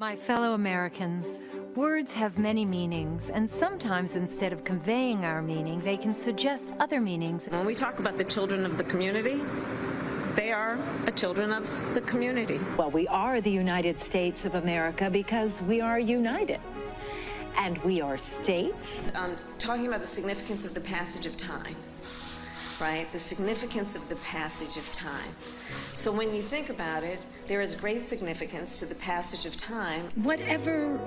My fellow Americans, words have many meanings, and sometimes instead of conveying our meaning, they can suggest other meanings. When we talk about the children of the community, they are children of the community. Well, we are the United States of America because we are united. And we are states. Talking about the significance of the passage of time, right? The significance of the passage of time. So when you think about it, there is great significance to the passage of time. Whatever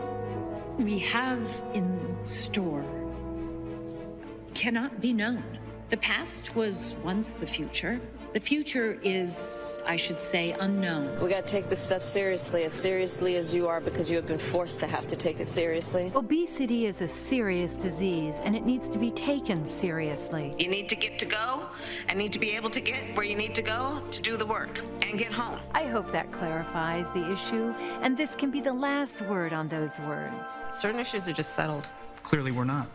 we have in store cannot be known. The past was once the future. The future is, I should say, unknown. We gotta take this stuff seriously as you are, because you have been forced to have to take it seriously. Obesity is a serious disease, and it needs to be taken seriously. You need to get to go and need to be able to get where you need to go to do the work and get home. I hope that clarifies the issue, and this can be the last word on those words. Certain issues are just settled. Clearly we're not.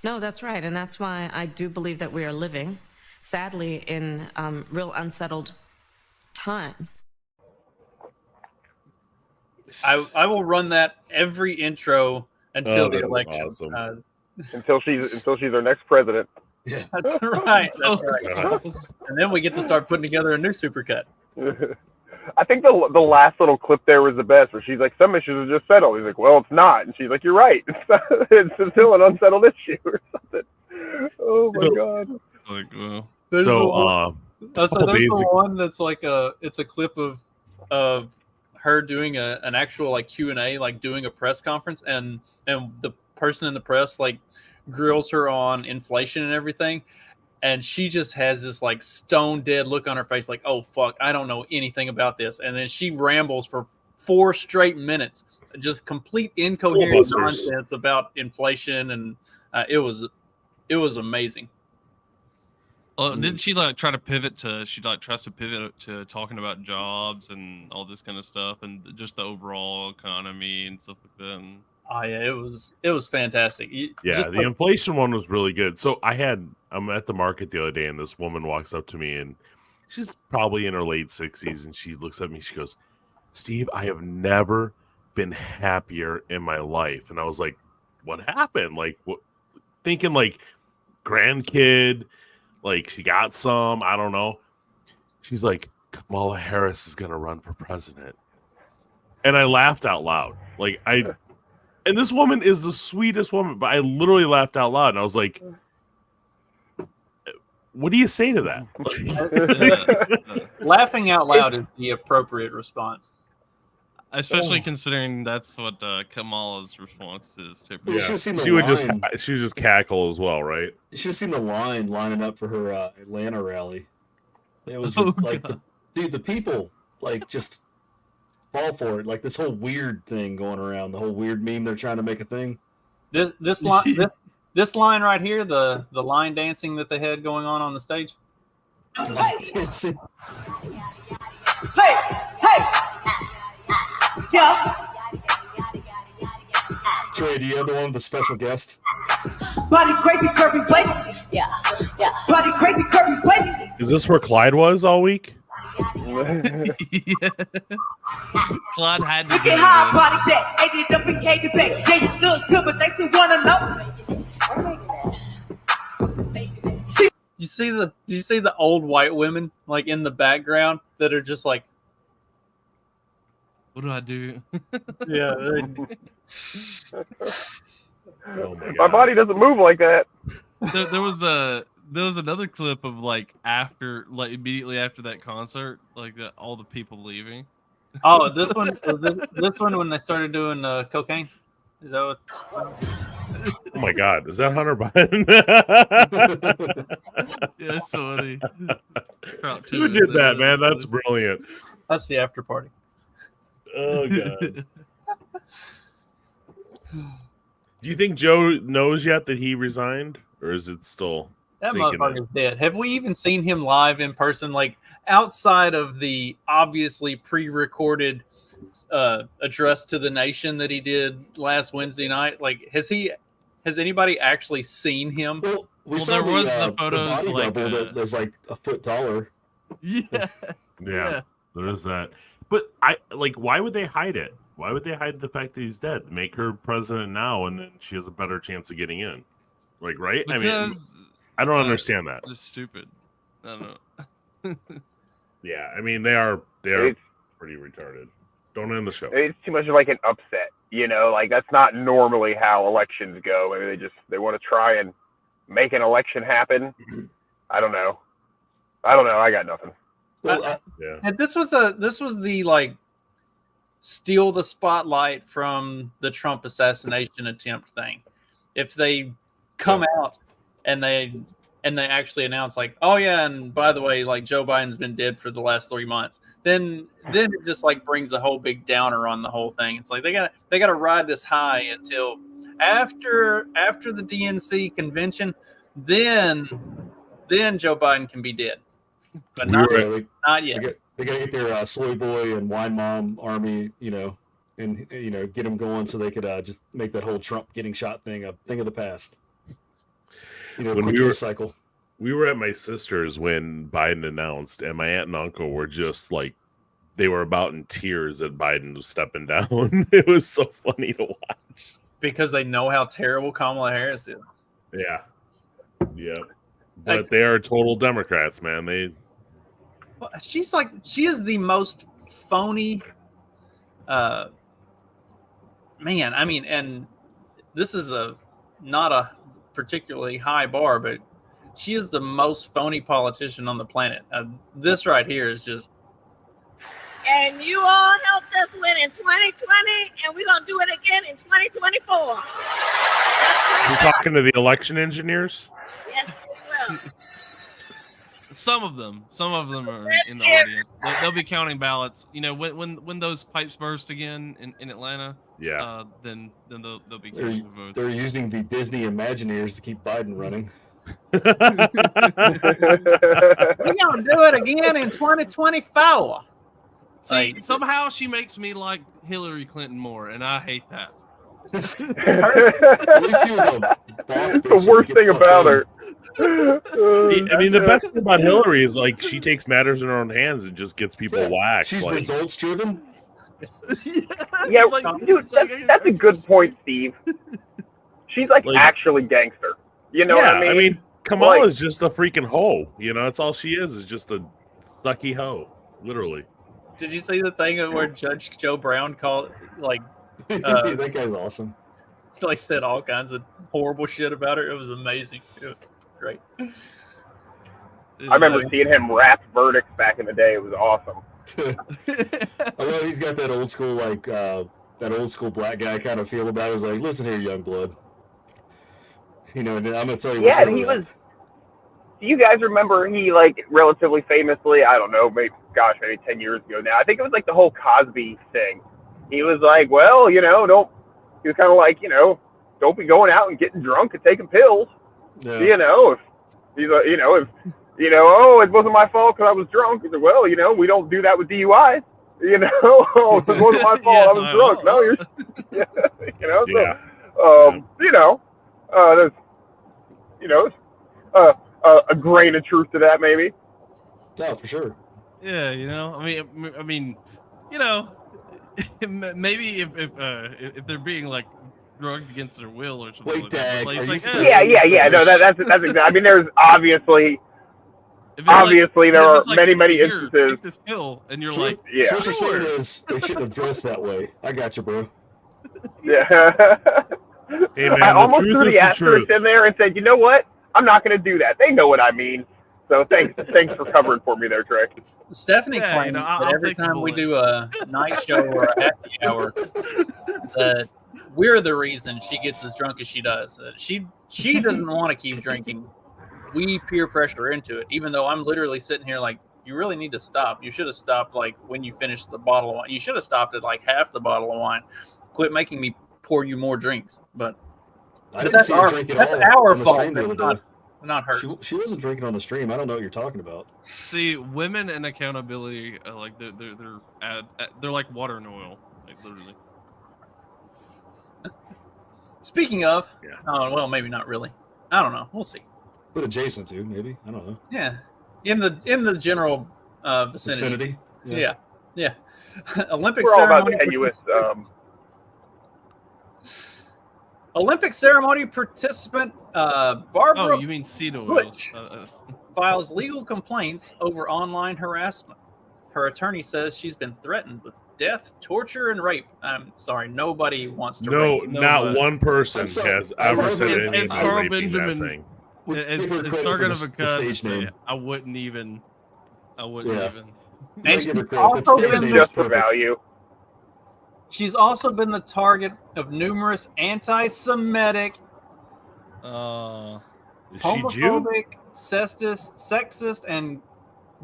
No, that's right, and that's why I do believe that we are living, sadly, in real unsettled times. I will run that every intro until the election. Awesome. Until she's our next president. Yeah, that's right. That's right. And then we get to start putting together a new supercut. I think the last little clip there was the best, where she's like, "Some issues are just settled." He's like, "Well, it's not," and she's like, "You're right. It's still an unsettled issue or something." Oh my god. Like, well, There's so there's the one that's like it's a clip of her doing an actual like Q&A, like doing a press conference, and the person in the press like grills her on inflation and everything, and she just has this like stone dead look on her face, like, oh fuck, I don't know anything about this, and then she rambles for 4 straight minutes, just complete incoherent nonsense about inflation, and it was amazing. didn't she like try to pivot to? She like tries to pivot to talking about jobs and all this kind of stuff, and just the overall economy and stuff like that. And... Oh yeah, it was fantastic. The inflation one was really good. So I'm at the market the other day, and this woman walks up to me, and she's probably in her late 60s, and she looks at me. She goes, "Steve, I have never been happier in my life." And I was like, "What happened?" Like, what? Thinking like grandkid. Like, she got some, I don't know. She's like, "Kamala Harris is going to run for president." And I laughed out loud. And this woman is the sweetest woman, but I literally laughed out loud. And I was like, what do you say to that? Laughing out loud is the appropriate response. Especially considering that's what Kamala's response is. Yeah. She would just cackle as well, right? You should have seen the line lining up for her Atlanta rally. It was like the people like just fall for it. Like this whole weird thing going around, the whole weird meme they're trying to make a thing. This line right here, the line dancing that they had going on the stage. Hey! Yeah. Trey, do you have the one with the special guest? Body crazy, curvy waist. Yeah. Body crazy, curvy waist. Is this where Clyde was all week? Yeah. Clyde had to look at how body that ate it up and came back. Yeah, you look good, but they still wanna know. You see the old white women like in the background that are just like, what do I do? Yeah. My body doesn't move like that. There was another clip of like immediately after that concert, like all the people leaving. Oh, this one when they started doing cocaine. Is that what? Oh my God, is that Hunter Biden? Yeah, so funny. Who did that, man? That's brilliant. That's the after party. Oh God. Do you think Joe knows yet that he resigned, or is it still? That motherfucker's dead. Have we even seen him live in person? Like outside of the obviously pre-recorded address to the nation that he did last Wednesday night? Like, has anybody actually seen him? Well, there was the photos like that's like a foot taller. Yeah. Yeah, there is that. But why would they hide it? Why would they hide the fact that he's dead? Make her president now, and then she has a better chance of getting in. Like, right? Because I don't understand that. It's stupid. I don't know. Yeah, I mean, they are pretty retarded. Don't end the show. It's too much of like an upset, like that's not normally how elections go. Maybe they want to try and make an election happen. I don't know. I got nothing. Yeah. And this was the like steal the spotlight from the Trump assassination attempt thing. If they come out and they actually announce like, oh yeah, and by the way, like Joe Biden's been dead for the last 3 months, then it just like brings a whole big downer on the whole thing. It's like they gotta ride this high until after the DNC convention, then Joe Biden can be dead. But not yet. They gotta get their soy boy and wine mom army, and get them going so they could just make that whole Trump getting shot thing a thing of the past. When we were at my sister's when Biden announced, and my aunt and uncle were just like, they were about in tears that Biden was stepping down. It was so funny to watch because they know how terrible Kamala Harris is. Yeah, but they are total Democrats, man. She is the most phony. Man, I mean, and this is not a particularly high bar, but she is the most phony politician on the planet. This right here is just. And you all helped us win in 2020, and we're going to do it again in 2024. You're talking to the election engineers? Yes, we will. Some of them are in the audience. They'll be counting ballots. When those pipes burst again in Atlanta. Yeah. Then they'll be counting votes. They're using the Disney Imagineers to keep Biden running. We're gonna do it again in 2024. See, somehow she makes me like Hillary Clinton more, and I hate that. The worst thing about her. I mean, the best thing about Hillary is like she takes matters in her own hands and just gets people whacked. She's results driven. Yeah, dude, that's a good point, Steve. She's like actually gangster. You know what I mean? I mean, Kamala is just a freaking hoe. That's all she is just a sucky hoe, literally. Did you see the thing where Judge Joe Brown called that guy's awesome. Like said all kinds of horrible shit about her. It was amazing. It was great. I remember seeing him rap verdicts back in the day. It was awesome. I love he's got that old school that old school black guy kind of feel about it. He's like, listen here, young blood. And I'm gonna tell you. Yeah, and he was. Do you guys remember he relatively famously? I don't know, maybe 10 years ago now. I think it was the whole Cosby thing. He was like, well, don't. He was kind of like, don't be going out and getting drunk and taking pills. Yeah. If he's oh, it wasn't my fault because I was drunk. He said, well, we don't do that with DUIs. Oh, it wasn't my fault. I was drunk. No, you're, there's, a grain of truth to that, maybe. No, for sure. Yeah, I mean, maybe if they're being drugged against their will or something. Wait, Dad, yeah. No, that's exactly. I mean, there's obviously there are many instances. Take this pill, and you're like, yeah. What you're saying is they shouldn't have dressed that way. I got you, bro. Yeah. Hey, man, I almost threw the asterisk in there and said, you know what? I'm not going to do that. They know what I mean. So thanks for covering for me there, Trey. Stephanie claims that every time we do a night show or a happy hour, that we're the reason she gets as drunk as she does. She doesn't want to keep drinking. We peer pressure her into it, even though I'm literally sitting here like, you really need to stop. You should have stopped when you finished the bottle of wine. You should have stopped at half the bottle of wine. Quit making me pour you more drinks. But that's our fault. Not her. She wasn't drinking on the stream. I don't know what you're talking about. See, women and accountability, they're like water and oil, literally. Speaking of, well, maybe not really. I don't know. We'll see. But adjacent to, maybe. I don't know. Yeah, in the general vicinity. Yeah. Yeah. Olympic We're all about ceremony. tenuous. Olympic ceremony participant Barbara Oh, you mean seed oils? Butch files legal complaints over online harassment. Her attorney says she's been threatened with death, torture, and rape. I'm sorry, nobody wants to No, rape. not one person I'm sorry, has ever said As anything about Carl raping Benjamin- that thing. As Sergeant of a gun, stage name. I wouldn't even. Yeah. And Give her she's credit. also That been stage name Just is for perfect. value. She's also been the target of numerous anti-Semitic, Is she Jew? homophobic, sexist, and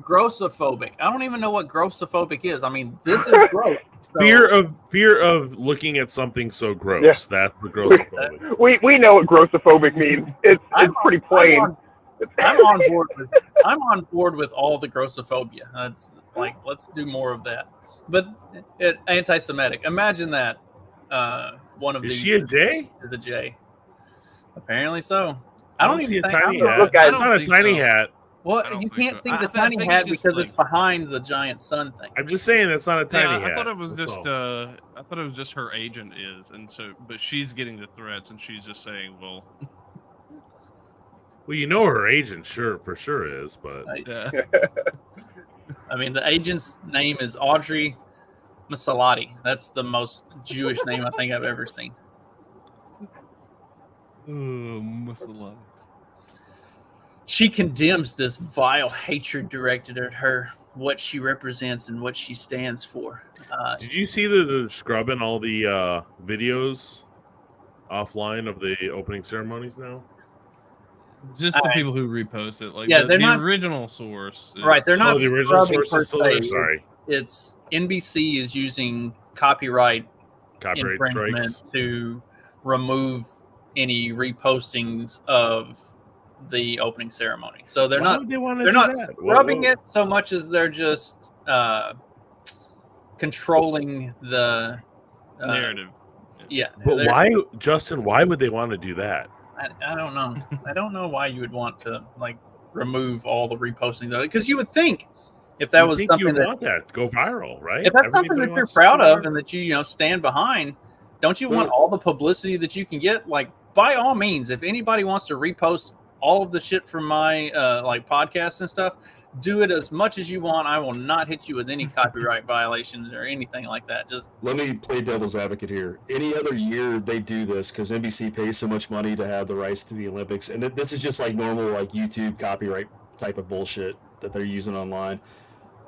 grossophobic. I don't even know what grossophobic is. I mean, this is gross. So, Fear of looking at something so gross. Yeah. That's the grossophobic. We know what grossophobic means. It's pretty plain. I'm on board with all the grossophobia. That's like, let's do more of that. But anti-Semitic. Imagine that. One of Is these she a J? is a J. Apparently so. I I don't don't see even a think. tiny I hat. don't- Look, guys, It's not a tiny hat. Well, you can't see the I tiny think hat it's just because like- it's behind the giant sun thing. I'm just saying that's not a tiny Yeah, hat. I thought it was That's just. all. I thought it was just her agent is, and so, but she's getting the threats, and she's just saying, "Well, Well, you know her agent, for sure is, but yeah." I mean, the agent's name is Audrey Masalati. That's the most Jewish name I think I've ever seen. Mussolini. She condemns this vile hatred directed at her, what she represents, and what she stands for. did you see the scrubbing all the videos offline of the opening ceremonies now? Just the people who repost it, like Yeah, the they're not- original source. Is, Right, they're not the original scrubbing source is per still there. se. Sorry, It's NBC is using copyright infringement strikes. to remove any repostings of the opening ceremony. So they're Why not would they want to they're do not that? scrubbing it so much as they're just controlling the narrative. Yeah, But they're- why, Justin? Why would they want to do that? I don't know. I don't know why you would want to like remove all the repostings of it, because you would think if that You'd was think you something would that want that to go viral, right? if that's something Everybody that you're wants to proud go of viral. and that you stand behind, don't you want all the publicity that you can get? Like, by all means, if anybody wants to repost all of the shit from my like podcasts and stuff, do it as much as you want. I will not hit you with any copyright violations or anything like that. Just Let me play devil's advocate here. Any other year they do this because NBC pays so much money to have the rights to the Olympics, and this is just like normal like YouTube copyright type of bullshit that they're using online.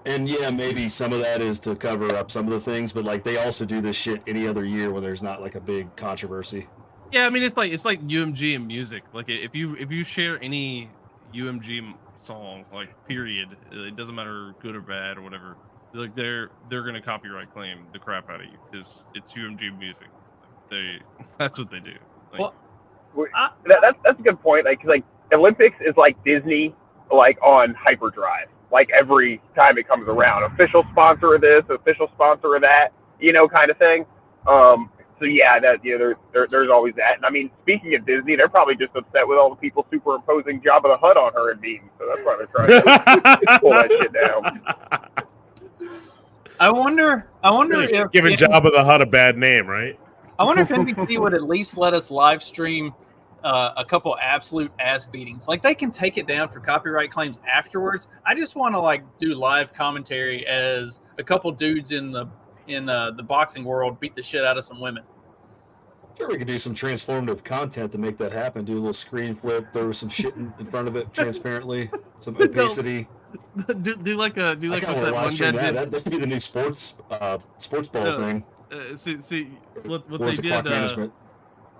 And yeah, maybe some of that is to cover up some of the things, but like they also do this shit any other year when there's not like a big controversy. Yeah, I mean it's like UMG and music. Like if you share any UMG song, like period, it doesn't matter good or bad or whatever. Like they're gonna copyright claim the crap out of you because it's UMG music. That's what they do. Like, That's a good point. Like Olympics is like Disney, like on hyperdrive. Like every time it comes around, official sponsor of this, official sponsor of that, kind of thing. So yeah, that there's always that. And I mean, speaking of Disney, they're probably just upset with all the people superimposing Jabba the Hutt on her and memes. So that's why they're trying to pull that shit down. I wonder if giving Jabba the Hutt a bad name, right? I wonder if NBC would at least let us live stream a couple absolute ass beatings. Like they can take it down for copyright claims afterwards. I just want to like do live commentary as a couple dudes in the boxing world beat the shit out of some women. Sure, we could do some transformative content to make that happen. Do a little screen flip, throw some shit in front of it transparently, some opacity. do like I what kinda that wanna one watch guy that. did. That should be the new sports ball thing. See what Or they is it did. clock management?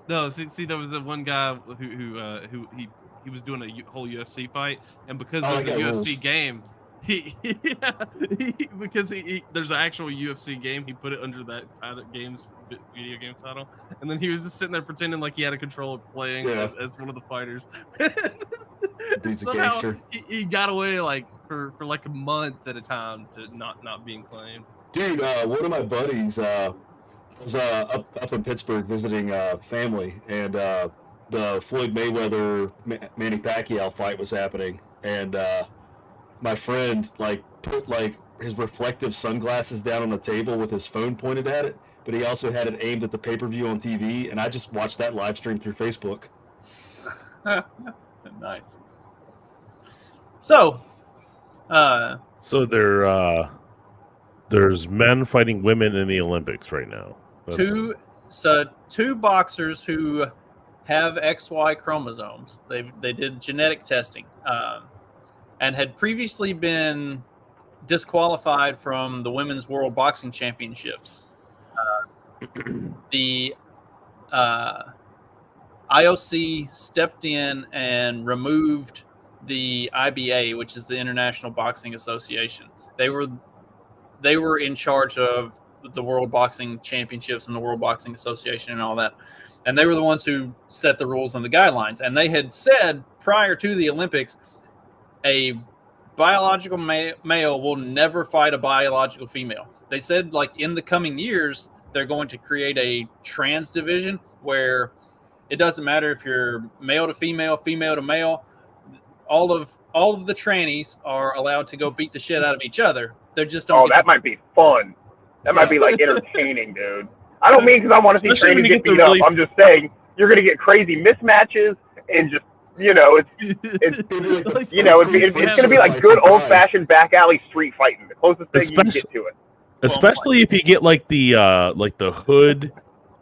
No, see, there was that one guy who he was doing a whole UFC fight, and because Oh, of the I got UFC rules. game, because there's an actual UFC game, he put it under that video game title, and then he was just sitting there pretending like he had a controller playing Yeah. as one of the fighters. Dude's a Somehow, gangster. he got away like for like months at a time to not being claimed. Dude, one of my buddies was up in Pittsburgh visiting family, and the Floyd Mayweather Manny Pacquiao fight was happening, and my friend like put like his reflective sunglasses down on the table with his phone pointed at it, but he also had it aimed at the pay-per-view on TV, and I just watched that live stream through Facebook. Nice. So there's men fighting women in the Olympics right now. Two boxers who have XY chromosomes. They did genetic testing and had previously been disqualified from the Women's World Boxing Championships. The IOC stepped in and removed the IBA, which is the International Boxing Association. They were in charge of the World Boxing Championships and the World Boxing Association and all that. And they were the ones who set the rules and the guidelines. And they had said prior to the Olympics, a biological male will never fight a biological female. They said, like, in the coming years, they're going to create a trans division where it doesn't matter if you're male to female, female to male. All of the trannies are allowed to go beat the shit out of each other. They're just that might be fun. That might be like entertaining, dude. I don't mean because I want to see trannies get beat up. I'm just saying you're going to get crazy mismatches and just it's going to be like good old fashioned back alley street fighting. The closest thing you can get to it. Especially if you get like the hood,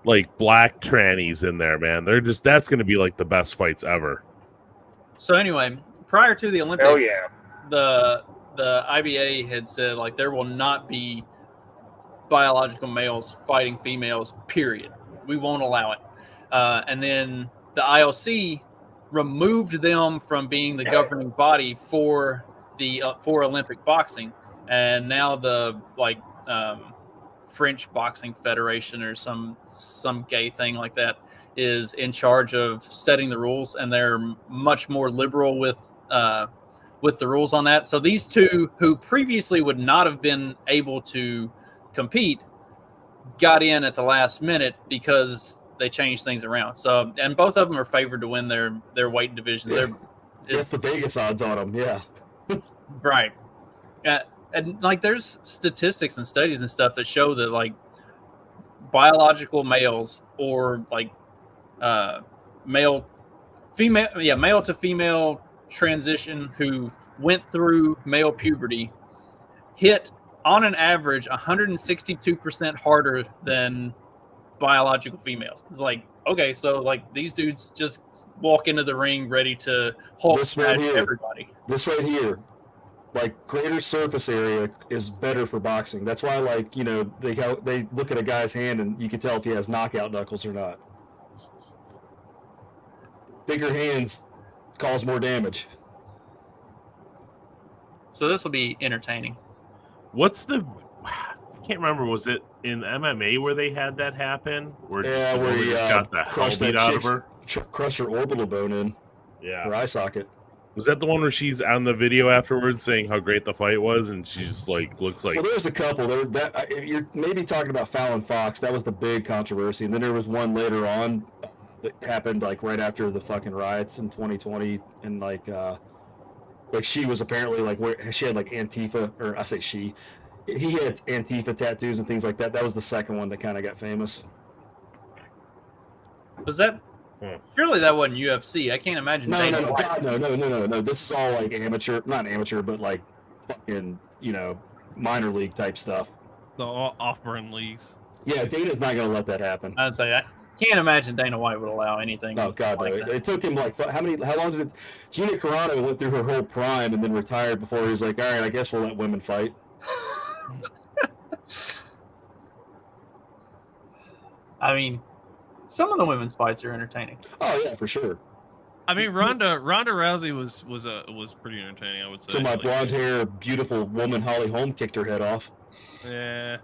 like black trannies in there, man. That's going to be like the best fights ever. So anyway, prior to the Olympics, oh yeah, the IBA had said, like, there will not be biological males fighting females, period. We won't allow it. And then the IOC removed them from being the governing body for Olympic boxing, and now the French Boxing Federation or some gay thing like that is in charge of setting the rules, and they're much more liberal with the rules on that. So these two, who previously would not have been able to compete, got in at the last minute because they changed things around. So, and both of them are favored to win their weight division. It's the Vegas odds on them, yeah. Right. And like, there's statistics and studies and stuff that show that, like, biological males or like male to female transition who went through male puberty hit on an average 162% harder than biological females. It's like, okay, so like these dudes just walk into the ring ready to Hulk smash everybody. This right here, like, greater surface area is better for boxing. That's why, like, they look at a guy's hand and you can tell if he has knockout knuckles or not. Bigger hands cause more damage. So this will be entertaining. I can't remember, was it in MMA where they had that happen? Where he just got the hell beat out of her? Crushed her orbital bone in. Yeah. Her eye socket. Was that the one where she's on the video afterwards saying how great the fight was, and she just looks like? Well, there's a couple. You're maybe talking about Fallon Fox. That was the big controversy, and then there was one later on that happened like right after the fucking riots in 2020, and like she was apparently she had like Antifa, or I say she. He had Antifa tattoos and things like that. That was the second one that kind of got famous. Was that? Surely that wasn't UFC. I can't imagine. No. This is all like amateur, not amateur, but like fucking, minor league type stuff. The off-brand leagues. Yeah, Dana's not going to let that happen. I'd say I can't imagine Dana White would allow anything. Oh God, like no! It took him how long did it? Gina Carano went through her whole prime and then retired before he was like, all right, I guess we'll let women fight. I mean, some of the women's fights are entertaining. Oh yeah, for sure. I mean, Ronda Rousey was pretty entertaining, I would say. So my blonde hair, beautiful woman Holly Holm kicked her head off. Yeah.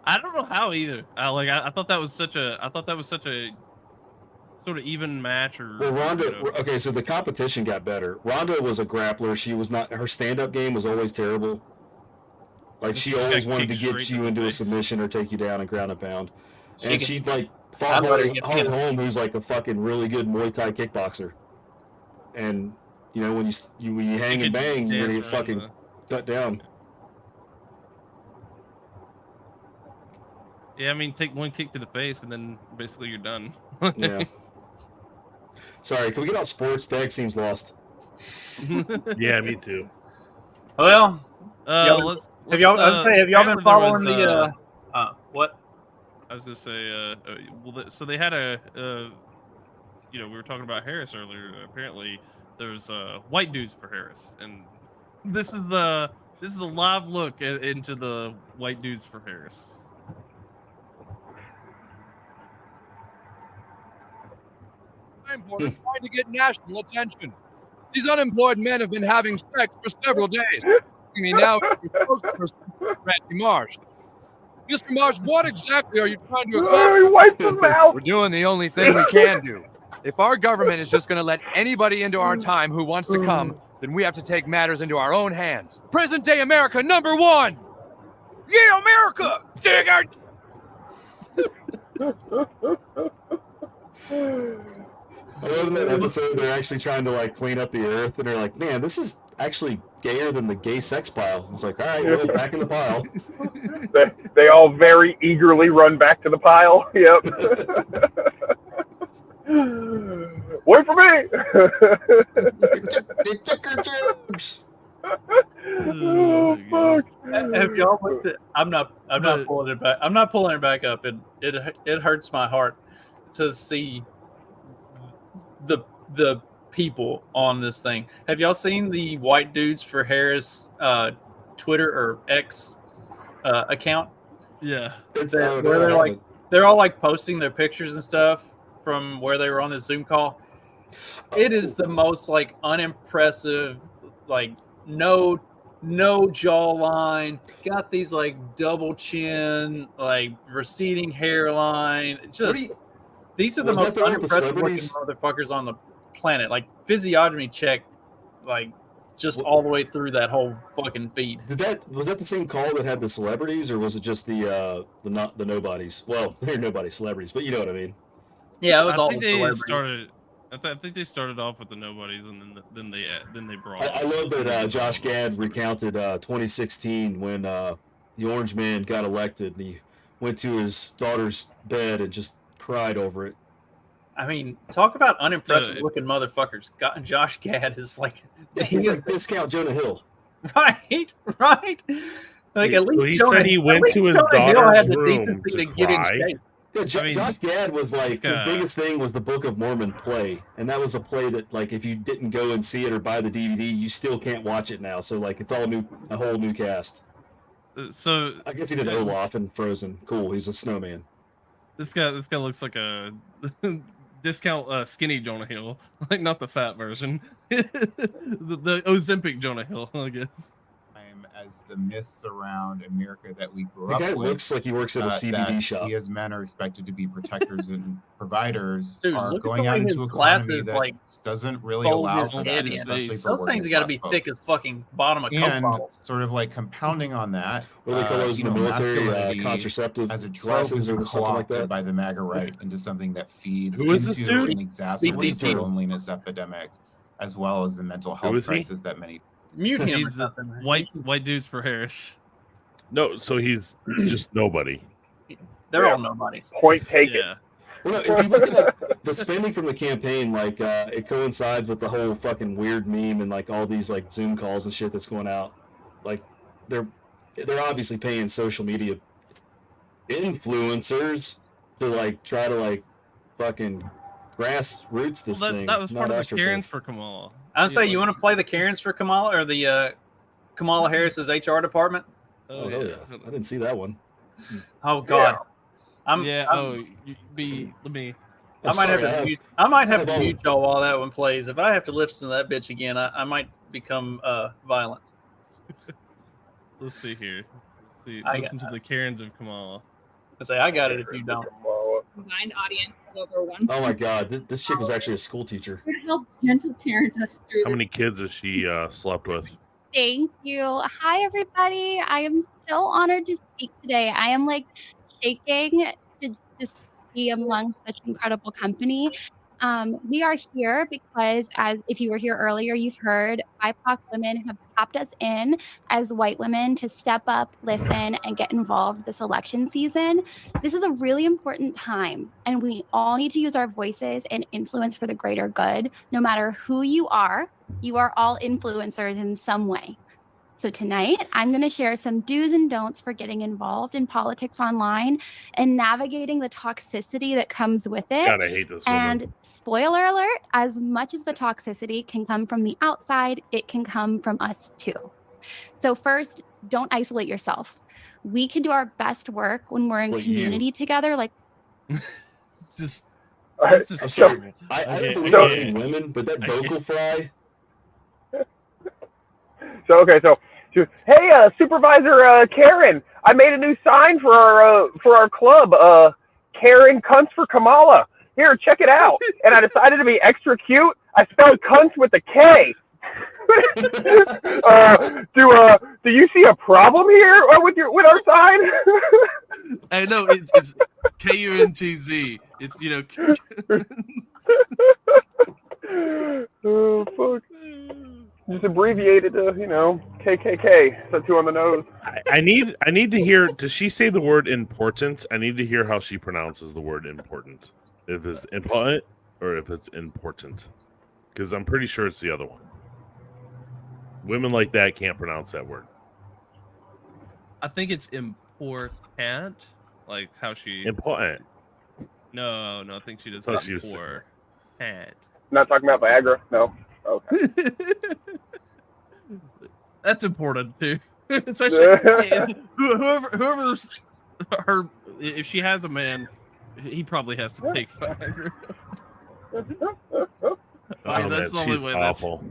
I don't know how either. I thought that was such a sort of even match. Well, Ronda. Okay, so the competition got better. Ronda was a grappler. She was not. Her stand-up game was always terrible. Like, she always wanted to get you into a submission or take you down and ground and pound. And she fought Holly Holm, who's like a fucking really good Muay Thai kickboxer. And You know, when you hang and bang, you're gonna get fucking cut down. Yeah, I mean, take one kick to the face, and then basically you're done. Yeah. Sorry, can we get off sports? Dag seems lost. Yeah, me too. Well, let's have y'all been following the what? I was gonna say, so they had we were talking about Harris earlier. Apparently, there's white dudes for Harris, and this is a live look into the white dudes for Harris. Trying to get national attention. These unemployed men have been having sex for several days. I mean, now it's Randy Marsh. Mr. Marsh, what exactly are you trying to accomplish? He wipes his mouth. We're doing the only thing we can do. If our government is just going to let anybody into our time who wants to come, then we have to take matters into our own hands. Present day America, number one! Yeah, America! Dig it! I love that episode. They're actually trying to like clean up the earth, and they're like, "Man, this is actually gayer than the gay sex pile." It's like, all right, well, back in the pile. They all very eagerly run back to the pile. Yep. Wait for me. Oh fuck! Have y'all looked at? I'm not pulling it back. I'm not pulling it back up. It hurts my heart to see the people on this thing. Have y'all seen the White Dudes for Harris Twitter or X account? Yeah, where they're all like posting their pictures and stuff from where they were on the Zoom call. It is the most like unimpressive, like no jawline, got these like double chin, like receding hairline. Just these are the most unimpressive looking motherfuckers on the planet. Like physiognomy check, like just all the way through that whole fucking feed. Was that the same call that had the celebrities, or was it just the nobodies? Well, they're nobody celebrities, but you know what I mean. Yeah, it was all the celebrities. I think they started off with the nobodies, and then they brought. I love that Josh Gad recounted 2016 when the Orange Man got elected, and he went to his daughter's bed and just cried over it. I mean, talk about unimpressive looking motherfuckers. Josh Gad is like he's like discount Jonah Hill. Right. Like at least he said he went to his daughter's room to cry. Yeah, Josh Gad was like the biggest thing was the Book of Mormon play, and that was a play that like if you didn't go and see it or buy the DVD, you still can't watch it now. So like it's all a whole new cast. So I guess he did Olaf and Frozen. Cool, he's a snowman. This guy looks like a discount skinny Jonah Hill, like not the fat version, the Ozempic Jonah Hill, I guess. As the myths around America that we grew the up guy with. Looks like he works at a CBD shop. We as men are expected to be protectors and providers. Dude, are look going at out the way into his a economy glasses that like doesn't really allow for that, especially for those things got to be thick as fucking bottom of Coke and bottles. sort of like compounding on that. What do they call those in the military? Contraceptive as a glasses or something like that by the MAGA right into something that feeds Who is this into dude? an exacerbated loneliness epidemic, as well as the mental health crisis that many. Mute him. He's white dudes for Harris. No, so he's just nobody. They're all nobodies. Point taken. Yeah. Well, no, if you look at the spending from the campaign, like it coincides with the whole fucking weird meme and like all these like Zoom calls and shit that's going out. Like they're obviously paying social media influencers to like try to like fucking grassroots this thing. That was part of the AstroTurf. Karens for Kamala. I'd say you want to play the Karens for Kamala or the Kamala Harris's HR department? Oh hell yeah! I didn't see that one. Oh god. Let me. I might have to mute y'all while that one plays. If I have to listen to that bitch again, I might become violent. Let's see here. Listen to the Karens of Kamala. I say I got it if you don't. Combined audience of over 1. Oh my god, this chick was actually a school teacher. Help gentle parent us through How this. many kids has she slept with? Thank you. Hi, everybody. I am so honored to speak today. I am like shaking to just be among such incredible company. We are here because, as if you were here earlier, you've heard BIPOC women have tapped us in as white women to step up, listen, and get involved this election season. This is a really important time, and we all need to use our voices and influence for the greater good. No matter who you are all influencers in some way. So tonight, I'm going to share some do's and don'ts for getting involved in politics online and navigating the toxicity that comes with it. God, I hate this woman. And spoiler alert, as much as the toxicity can come from the outside, it can come from us too. So first, don't isolate yourself. We can do our best work when we're in community together. Like, just, I'm sorry. I don't believe in women, but that vocal fry. So she was, hey, Supervisor Karen, I made a new sign for our club. Karen cunts for Kamala. Here, check it out. And I decided to be extra cute. I spelled cunts with a K. Do you see a problem here with our sign? I know it's KUNTZ. It's Oh fuck. Just abbreviated to, KKK. So 2 on the nose. I need to hear, does she say the word important? I need to hear how she pronounces the word important. If it's important or if it's important. Because I'm pretty sure it's the other one. Women like that can't pronounce that word. I think it's important. Like how she... Important. No, I think she does important. Not talking about Viagra? No. Okay. That's important too, especially whoever's her. If she has a man, he probably has to take Viagra. That's the only way. Awful.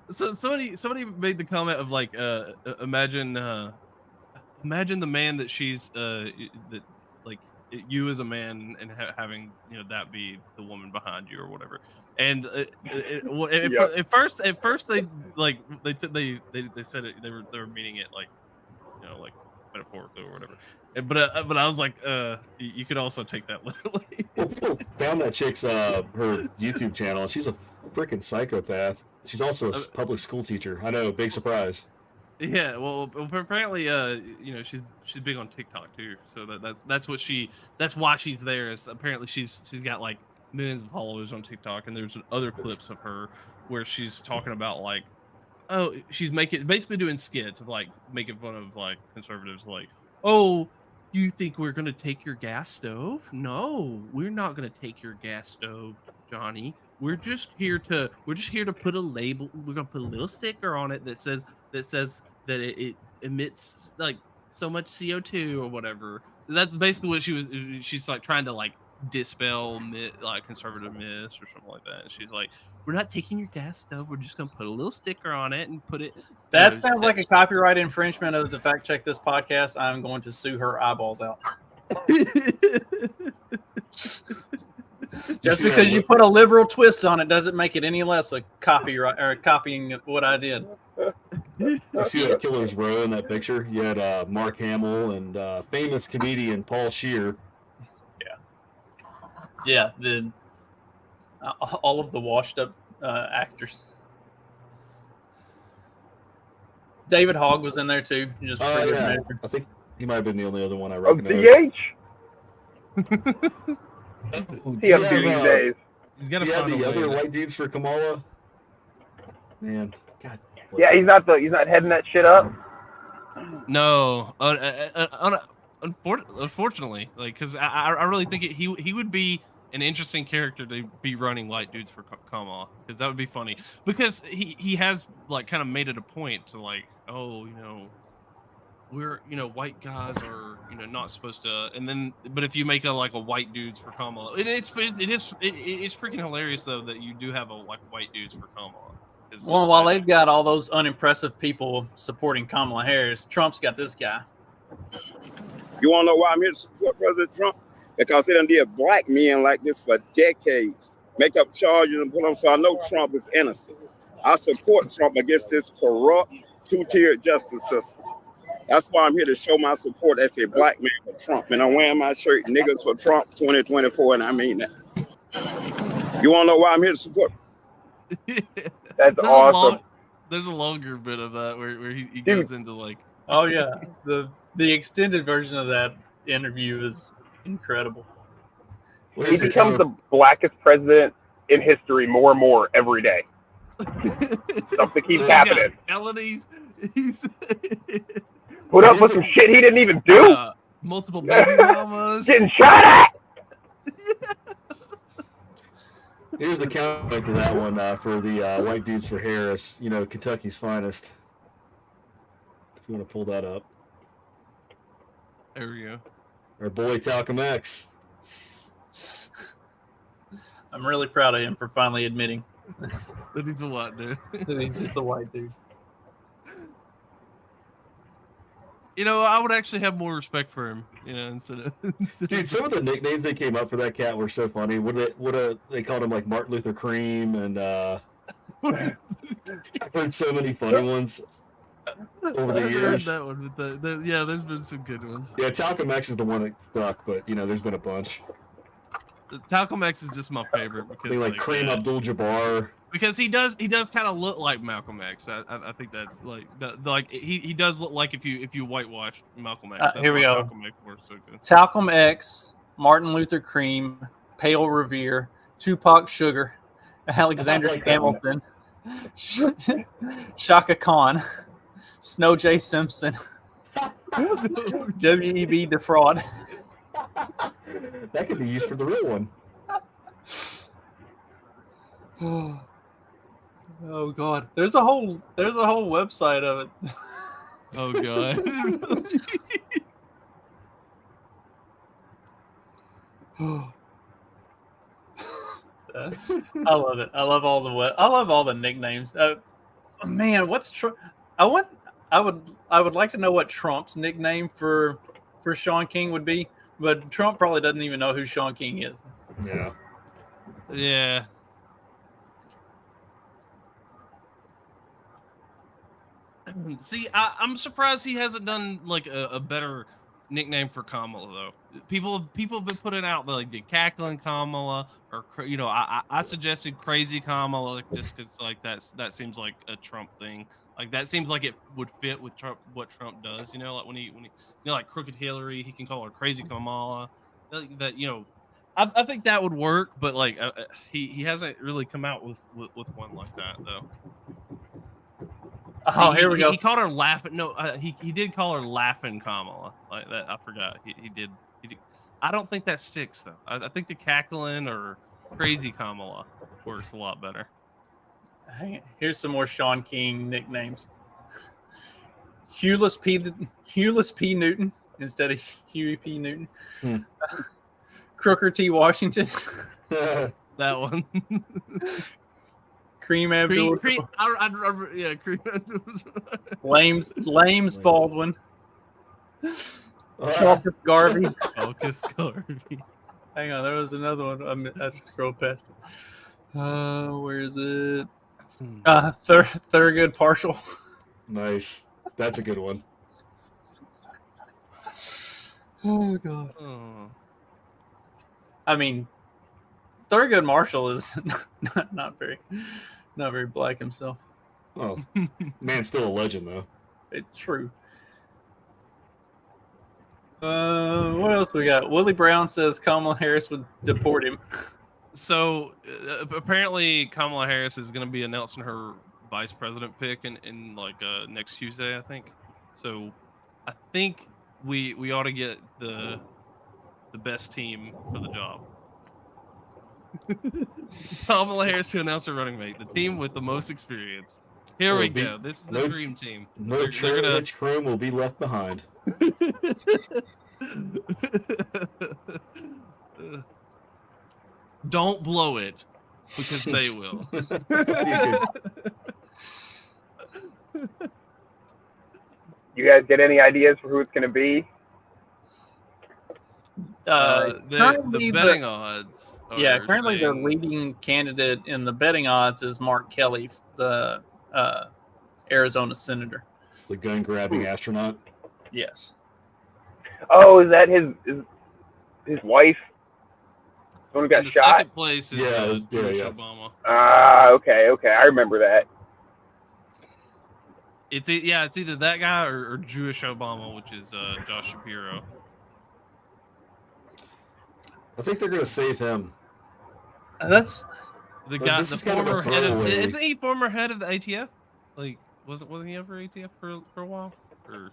So somebody made the comment of like, imagine the man that she's that like you as a man and having that be the woman behind you or whatever. And at first they said it, they were meaning it like like metaphorically or whatever. But I was like, you could also take that literally. Well, people found that chick's her YouTube channel, and she's a freaking psychopath. She's also a public school teacher. I know, big surprise. Yeah, well, apparently, she's big on TikTok too. So that's why she's there. Is apparently she's got like millions of followers on TikTok, and there's other clips of her where she's talking about like, oh, she's basically doing skits of like making fun of like conservatives, like, oh, you think we're gonna take your gas stove? No, we're not gonna take your gas stove, Johnny. We're just here to put a label. We're gonna put a little sticker on it that says that it emits like so much CO2 or whatever. That's basically what she's like trying to like dispel like conservative myths or something like that. And she's like, we're not taking your gas stove. We're just gonna put a little sticker on it and put it. That sounds like a copyright infringement of the Fact Check This podcast. I'm going to sue her eyeballs out. Just because you put a liberal twist on it doesn't make it any less a copyright or copying of what I did. You see that Killer's Row in that picture? You had Mark Hamill and famous comedian Paul Scheer. Yeah, all of the washed up actors. David Hogg was in there too. Just yeah. I think he might have been the only other one I recognized. He has these days. He's got the other white dudes for Kamala. Man, God. Yeah, he's not heading that shit up. No, unfortunately, like, because I really think he would be an interesting character to be running white dudes for Kamala, because that would be funny. Because he has like kind of made it a point to like, oh, we're white guys are not supposed to, and then but if you make a white dudes for Kamala, it's freaking hilarious though that you do have a white dudes for Kamala. Well, while they've got all those unimpressive people supporting Kamala Harris, Trump's got this guy. You want to know why I'm here to support President Trump? Because they done did black men like this for decades, make up charges and put them. So I know Trump is innocent. I support Trump against this corrupt two-tiered justice system. That's why I'm here to show my support as a black man for Trump. And I'm wearing my shirt, niggas for Trump 2024, and I mean that. You want to know why I'm here to support? That's awesome. There's a longer bit of that where he goes into like. Oh yeah, the extended version of that interview is incredible. He becomes the blackest president in history more and more every day. Something keeps happening. Felonies. Put up with some shit he didn't even do. Multiple baby mamas. Getting shot at. Here's the counter to that one for the White Dudes for Harris. You know, Kentucky's finest. If you want to pull that up. There we go. Our boy Talcum X. I'm really proud of him for finally admitting that he's a white dude. That he's just a white dude. You know, I would actually have more respect for him. You know, instead of Dude, some of the nicknames they came up for that cat were so funny. They called him like Martin Luther Cream, and I've heard so many funny ones over the years. That one, but yeah, there's been some good ones. Yeah, Talcum X is the one that stuck, but you know, there's been a bunch. Talcum X is just my favorite because like Kareem Abdul-Jabbar. Because he does kind of look like Malcolm X. I think that's like he does look like if you whitewash Malcolm X. Here we go. Malcolm X works so good. Talcum X, Martin Luther Cream, Pale Revere, Tupac Sugar, Alexander Hamilton, Shaka Khan, Snow J. Simpson, W.E.B. Defraud. That could be used for the real one. Oh God, there's a whole website of it. Oh God. I love it. I love all the nicknames. Man, what's Trump? I would like to know what Trump's nickname for Sean King would be, but Trump probably doesn't even know who Sean King is. Yeah. Yeah. See, I'm surprised he hasn't done like a better nickname for Kamala though. People have been putting out like the cackling Kamala, or you know, I suggested crazy Kamala just because like that seems like a Trump thing. Like that seems like it would fit with Trump, what Trump does. You know, like when he you know, like crooked Hillary, he can call her crazy Kamala. That you know, I think that would work, but like he hasn't really come out with one like that though. Oh, here we go. He called her laughing. No, he did call her laughing Kamala. Like that, I forgot. He did. I don't think that sticks though. I think the cackling or crazy Kamala works a lot better. Here's some more Sean King nicknames. Hueless P. Newton instead of Huey P. Newton. Crooker T. Washington. That one. Cream Abdul. I remember, yeah, Cream Abdul. Lames Baldwin. Chalkus Garvey. Chalkus Garvey. Hang on, there was another one. I scrolled past it. Where is it? Thurgood Partial. Nice. That's a good one. Oh God. I mean, Thurgood Marshall is not very black himself. Oh, man, still a legend though. It's true. What else we got? Willie Brown says Kamala Harris would deport him. So apparently Kamala Harris is going to be announcing her vice president pick in like next Tuesday, I think. So I think we ought to get the best team for the job. Kamala Harris to announce her running mate, the team with the most experience. Here we go. This is the dream team. No rich crew will be left behind. Don't blow it, because they will. You guys get any ideas for who it's going to be? The betting odds. Yeah, currently the leading candidate in the betting odds is Mark Kelly, the Arizona senator. The gun-grabbing astronaut? Yes. Oh, is that his wife? Someone got the shot. second place is Bush Obama. Ah, okay, I remember that. It's either that guy or Jewish Obama, which is Josh Shapiro. I think they're going to save him. That's the guy, the former head of. Isn't he former head of the ATF? Like, wasn't he ever ATF for a while? Or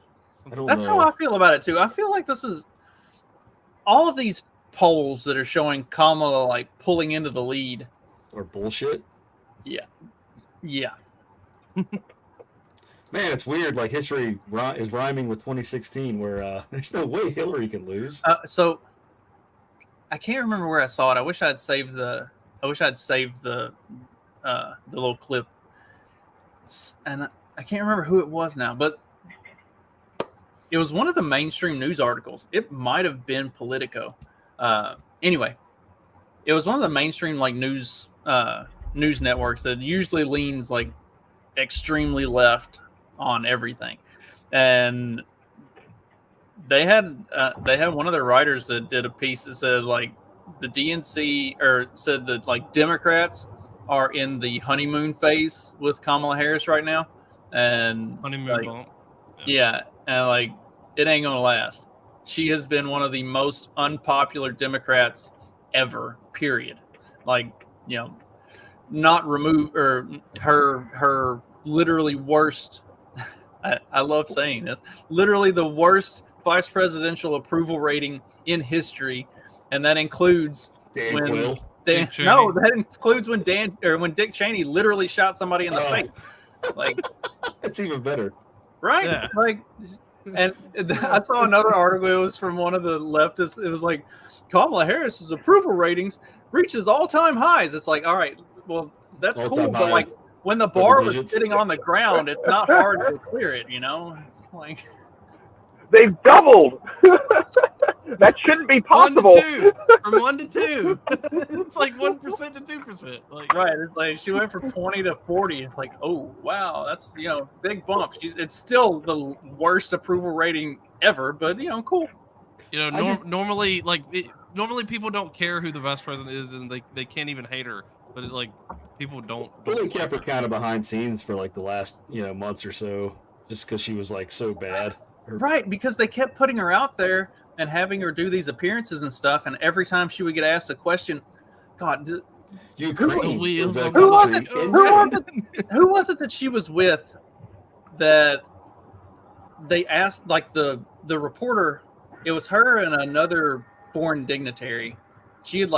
that's how I feel about it too. I feel like this is all of these polls that are showing Kamala like pulling into the lead or bullshit. Yeah. Man, it's weird. Like history is rhyming with 2016, where there's no way Hillary can lose. So I can't remember where I saw it. I wish I'd saved the little clip, and I can't remember who it was now, but it was one of the mainstream news articles. It might have been Politico. Anyway, it was one of the mainstream like news networks that usually leans like extremely left on everything, and they had one of their writers that did a piece that said like the DNC or said that like Democrats are in the honeymoon phase with Kamala Harris right now, and honeymoon bump. Yeah, and like it ain't gonna last. She has been one of the most unpopular Democrats ever. Period. Like, you know, not remove or her literally worst. I love saying this. Literally the worst vice presidential approval rating in history, and that includes when Dick Cheney literally shot somebody in the face. Like that's even better, right? Yeah. Like, and I saw another article. It was from one of the leftists. It was like Kamala Harris's approval ratings reaches all-time highs. It's like, all right, well, that's cool, but like when the bar was sitting on the ground, it's not hard to clear it, you know? Like they've doubled. That shouldn't be possible. From 1 to 2. It's like 1% to 2%. Like right. It's like she went from 20 to 40. It's like, oh wow, that's big bump. It's still the worst approval rating ever, but cool. Normally normally people don't care who the vice president is, and they can't even hate her. But people don't. Really kept her kind of behind scenes for like the last months or so, just because she was like so bad. Right, because they kept putting her out there and having her do these appearances and stuff, and every time she would get asked a question, God, who was it that she was with that they asked, like the reporter, it was her and another foreign dignitary. She had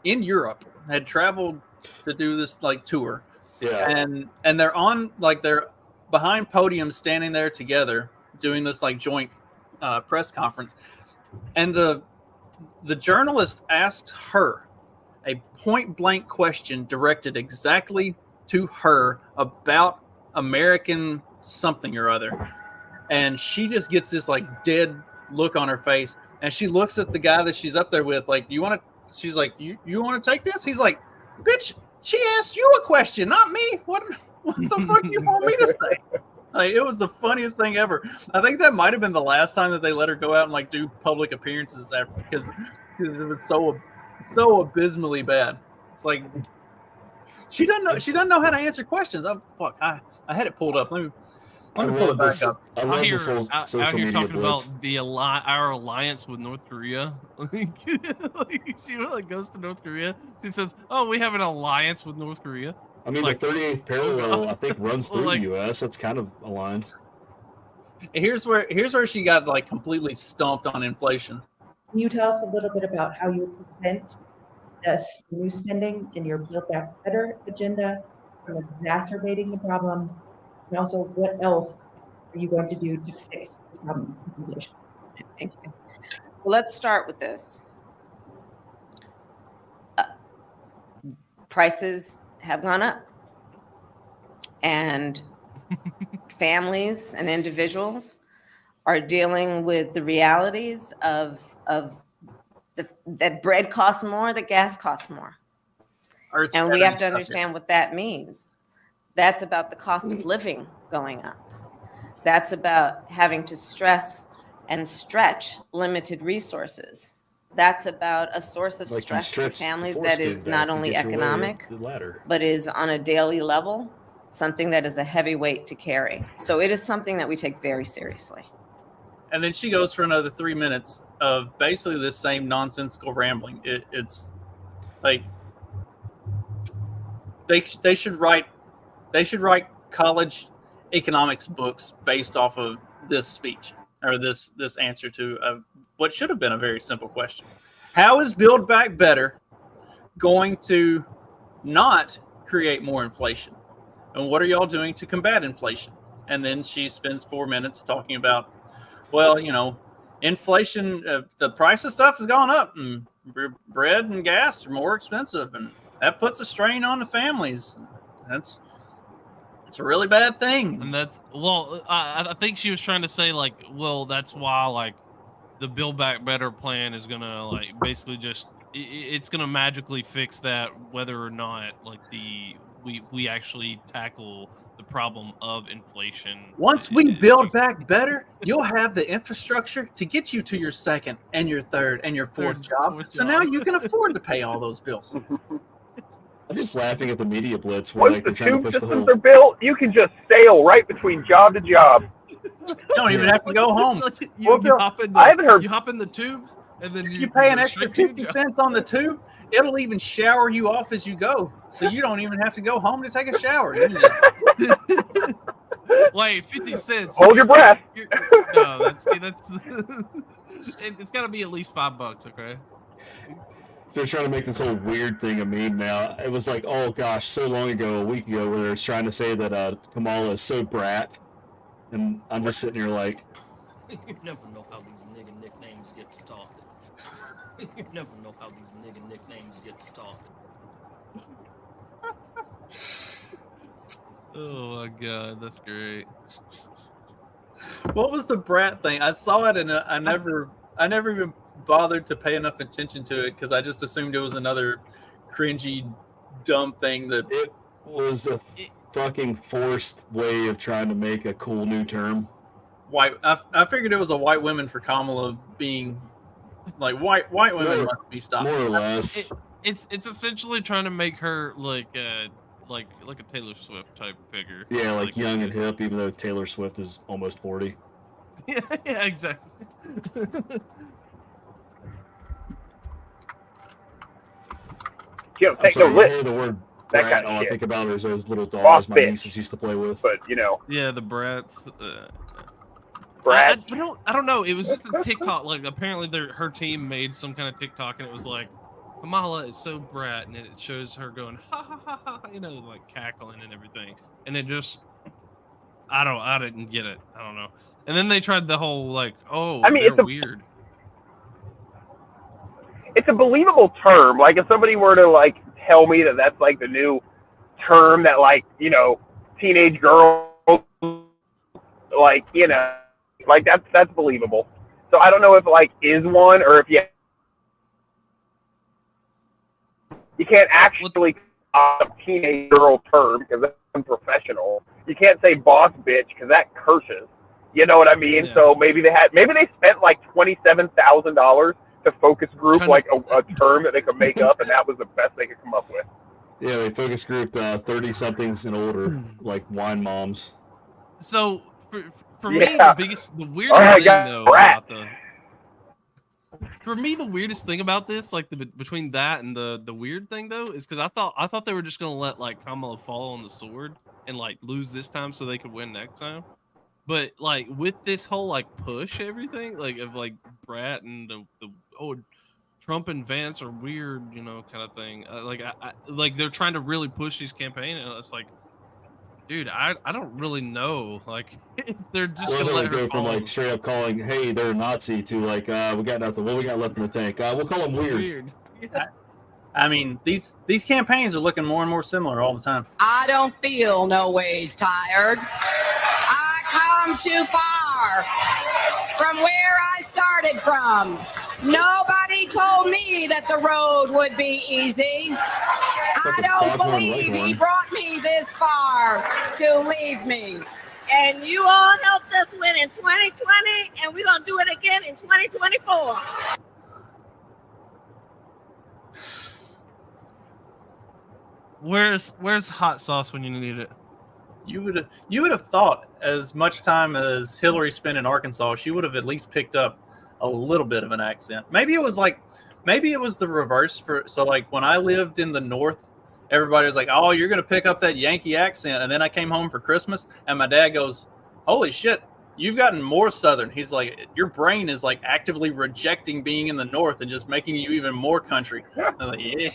in Europe had traveled to do this tour. Yeah. And they're on they're behind podiums standing there together doing this joint press conference. And the journalist asked her a point blank question directed exactly to her about American something or other. And she just gets this dead look on her face. And she looks at the guy that she's up there with, she's like, you want to take this? He's like, bitch, she asked you a question, not me. What the fuck you want me to say? It was the funniest thing ever. I think that might have been the last time that they let her go out and do public appearances because it was so abysmally bad. It's like she doesn't know how to answer questions. Oh fuck! I had it pulled up. Let me pull it back up. I hear talking about our alliance with North Korea. She goes to North Korea. She says, "Oh, we have an alliance with North Korea." I mean, the 38th parallel, I think, runs through the U.S. That's kind of aligned. Here's where she got completely stumped on inflation. Can you tell us a little bit about how you prevent this new spending in your Build Back Better agenda from exacerbating the problem? And also, what else are you going to do to fix this problem of inflation? Thank you. Well, let's start with this. Prices have gone up, and families and individuals are dealing with the realities of that bread costs more, that gas costs more. And we have to understand what that means. That's about the cost of living going up. That's about having to stress and stretch limited resources. That's about a source of Like you stress for stretch the families that foreskin is back not to only get your way up economic, the ladder. but is on a daily level, something that is a heavy weight to carry. So it is something that we take very seriously. And then she goes for another 3 minutes of basically this same nonsensical rambling. It's like they should write college economics books based off of this speech or this answer to what should have been a very simple question. How is Build Back Better going to not create more inflation? And what are y'all doing to combat inflation? And then she spends 4 minutes talking about, well, inflation, the price of stuff has gone up, and bread and gas are more expensive, and that puts a strain on the families. It's a really bad thing. And that's, I think she was trying to say, like, well, that's why, like, the Build Back Better plan is gonna, like, basically just it's gonna magically fix that, whether or not, like, we actually tackle the problem of inflation. Once we build back better, you'll have the infrastructure to get you to your second and your third and your fourth job. So now you can afford to pay all those bills. I'm just laughing at the media blitz where Once they're the trying to tube push the systems whole. are built, you can just sail right between job to job. You don't even have to go home. You hop in the, I haven't heard. You hop in the tubes, and then If you pay an go extra straight to your 50 job. cents on the tube, it'll even shower you off as you go. So you don't even have to go home to take a shower. You can just... Wait, 50 cents. Hold your breath. No, that's it's got to be at least $5, okay? They're trying to make this whole weird thing a meme now. It was like, oh gosh, so long ago, a week ago, where they're trying to say that Kamala is so brat, and I'm just sitting here like, You never know how these nigga nicknames get started. You never know how these nigga nicknames get started. Oh my god, that's great. What was the brat thing? I saw it and I never even bothered to pay enough attention to it because I just assumed it was another cringy, dumb thing that it was a fucking forced way of trying to make a cool new term. white. I figured it was a white women for Kamala being like white women must be stopped. More or less. It's essentially trying to make her like a Taylor Swift type figure. Yeah, like young and hip, even though Taylor Swift is almost 40. Yeah, exactly. You take sorry, no lip. I hear the word That brat, kind of all I shit. think about is those little dolls Boss my bitch. nieces used to play with. But Yeah, the brats. Brad. I don't know. It was just a TikTok. Like apparently, her team made some kind of TikTok, and it was like Kamala is so brat, and it shows her going ha ha ha ha, like cackling and everything, and it just I didn't get it. I don't know. And then they tried the whole like, oh, I mean, they're weird. It's a believable term. Like if somebody were to like tell me that that's like the new term that like teenage girls like like that's believable. So I don't know if like is one or if you can't actually a teenage girl term because that's unprofessional. You can't say boss bitch because that curses. You know what I mean? Yeah. So maybe they spent like $27,000 to focus group like a term that they could make up, and that was the best they could come up with. Yeah, they focus grouped 30-somethings and older, like wine moms. So for me, the weirdest thing though about for me the weirdest thing about this, like between that and the weird thing though, is because I thought they were just gonna let like Kamala fall on the sword and like lose this time so they could win next time. But like with this whole like push everything like of like Brat and the Trump and Vance are weird, kind of thing. I like they're trying to really push his campaign, and it's like, dude, I don't really know. Like if they're just gonna let her go from fall. like straight up calling, "Hey, they're a Nazi," to like, "We got nothing. What we got left in the tank? We'll call them weird." Yeah. I mean, these campaigns are looking more and more similar all the time. I don't feel no ways tired. I come too far from where I started from. Nobody told me that the road would be easy. I don't believe he brought me this far to leave me. And you all helped us win in 2020, and we're going to do it again in 2024. Where's hot sauce when you need it? You would have thought as much time as Hillary spent in Arkansas, she would have at least picked up a little bit of an accent. Maybe it was the reverse so like when I lived in the North, everybody was like, "Oh, you're gonna pick up that Yankee accent," and then I came home for Christmas, and my dad goes, "Holy shit, you've gotten more Southern." He's like, "Your brain is like actively rejecting being in the North and just making you even more country." I'm like, "Yeah,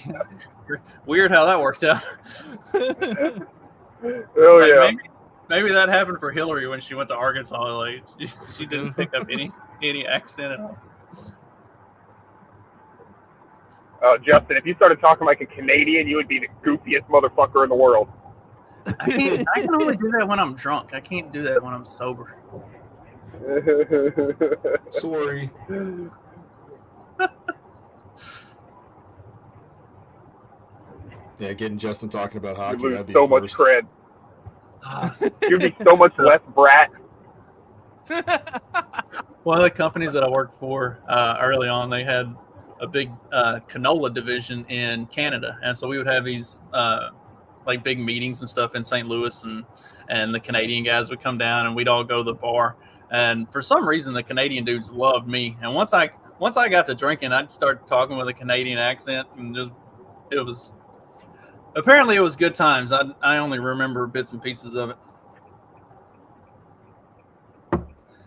weird how that worked out." Oh like, yeah. Maybe that happened for Hillary when she went to Arkansas. Like she didn't pick up any accent at all. Justin, if you started talking like a Canadian, you would be the goofiest motherfucker in the world. I can only do that when I'm drunk. I can't do that when I'm sober. Sorry. Yeah, getting Justin talking about hockey. You lose That'd be so a much first. cred. You'd be so much less brat. One of the companies that I worked for early on, they had a big canola division in Canada, and so we would have these like big meetings and stuff in St. Louis, and the Canadian guys would come down, and we'd all go to the bar. And for some reason, the Canadian dudes loved me. And once I got to drinking, I'd start talking with a Canadian accent, and it was good times. I only remember bits and pieces of it.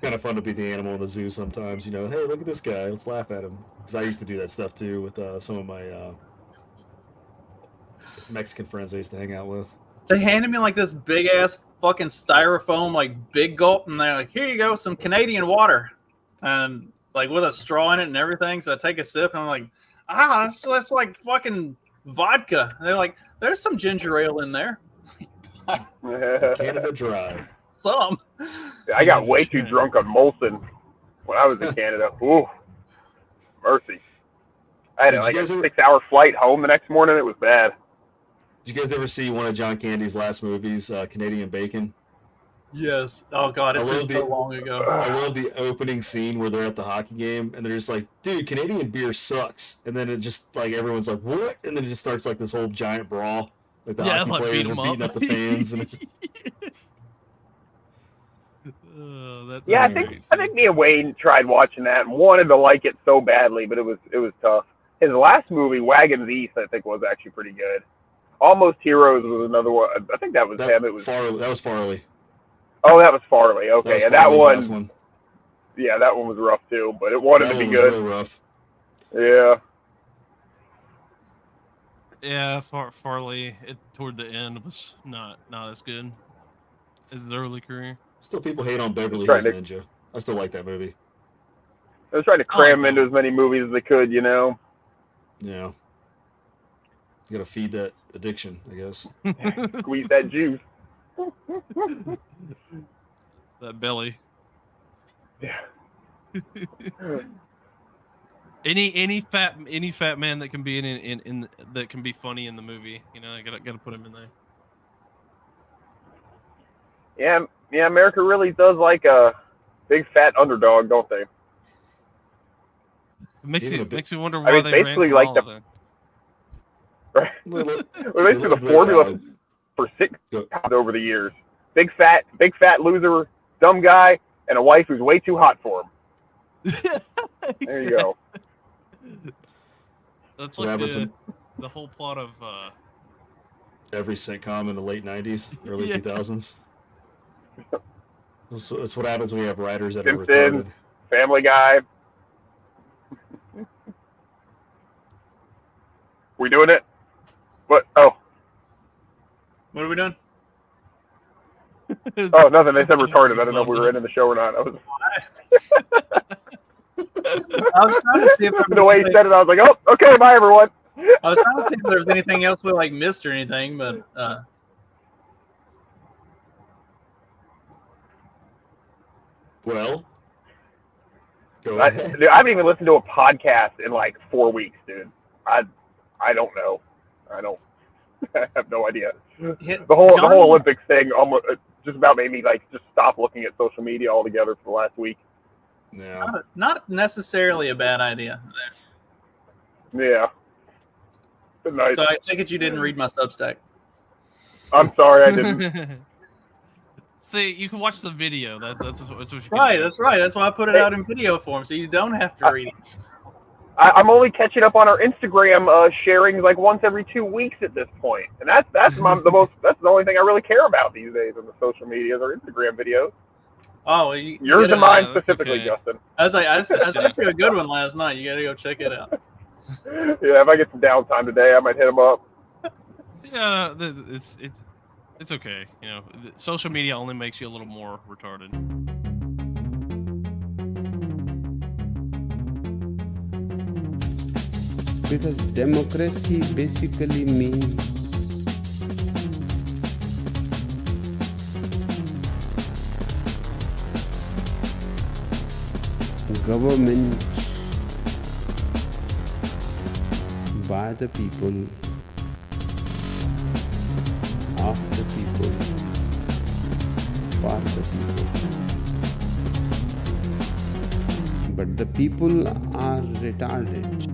Kind of fun to be the animal in the zoo sometimes, you know. Hey, look at this guy. Let's laugh at him. Because I used to do that stuff too with some of my Mexican friends I used to hang out with. They handed me like this big ass fucking styrofoam, like big gulp, and they're like, "Here you go, some Canadian water," and like with a straw in it and everything. So I take a sip, and I'm like, that's like fucking vodka. And they're like, "There's some ginger ale in there." Canada Dry. Some. I got way too drunk on Molson when I was in Canada. Ooh, mercy. I had like a 6-hour flight home the next morning. It was bad. Did you guys ever see one of John Candy's last movies, Canadian Bacon? Yes. Oh god, it's been so long ago. I love the opening scene where they're at the hockey game and they're just like, "Dude, Canadian beer sucks." And then it just like everyone's like, "What?" And then it just starts like this whole giant brawl. Like the hockey players are beating up the fans. And Yeah, I think me and Wayne tried watching that and wanted to like it so badly, but it was tough. His last movie, Wagons East, I think was actually pretty good. Almost Heroes was another one. I think that was him. It was Farley. That was Farley. Oh, that was Farley. Okay, and that Farley's one, last one. Yeah, that one was rough too, but it wanted to be That one was good. really rough. Yeah. Yeah, Farley. Toward the end was not as good as his early career. Still, people hate on Beverly Trying Hills to- Ninja. I still like that movie. I was trying to cram into as many movies as they could, you know. Yeah. You gotta feed that addiction, I guess. Squeeze that juice. That belly. Yeah. Any fat man that can be in that can be funny in the movie, you know, I gotta put him in there. Yeah, America really does like a big fat underdog, don't they? It makes me wonder why I mean, they basically ran like the basically the formula for sitcoms over the years. Big fat loser, dumb guy, and a wife who's way too hot for him. There you go. That's What like happens the whole plot of every sitcom in the late 90s, early Yeah. 2000s. That's what happens when you have writers that are Simpsons, retarded. Family Guy. We doing it? What? Oh. What are we doing? Oh, nothing. They said retarded. I don't know if we were ending the show or not. I was trying to see if the way he said it, I was like, "Oh, okay, bye, everyone." I was trying to see if there was anything else we like missed or anything, but Well, go I ahead. haven't even listened to a podcast in like 4 weeks, dude. I don't know. I have no idea. The whole Olympics thing almost just about made me like just stop looking at social media altogether for the last week. Yeah. not necessarily a bad idea. Yeah. Good night. So I take it you didn't read my Substack. I'm sorry, I didn't. See, you can watch the video. That's what you can Right, do. that's right. That's why I put it out in video form, so you don't have to read it. I'm only catching up on our Instagram sharing like once every 2 weeks at this point, and that's that's the only thing I really care about these days on the social medias or Instagram videos. Oh, well, Yours and mine specifically, okay. Justin. I was like, I sent you a good one last night. You gotta go check it out. Yeah, if I get some downtime today, I might hit them up. Yeah, it's okay. You know, social media only makes you a little more retarded. Because democracy basically means government by the people, of the people, for the people. But the people are retarded.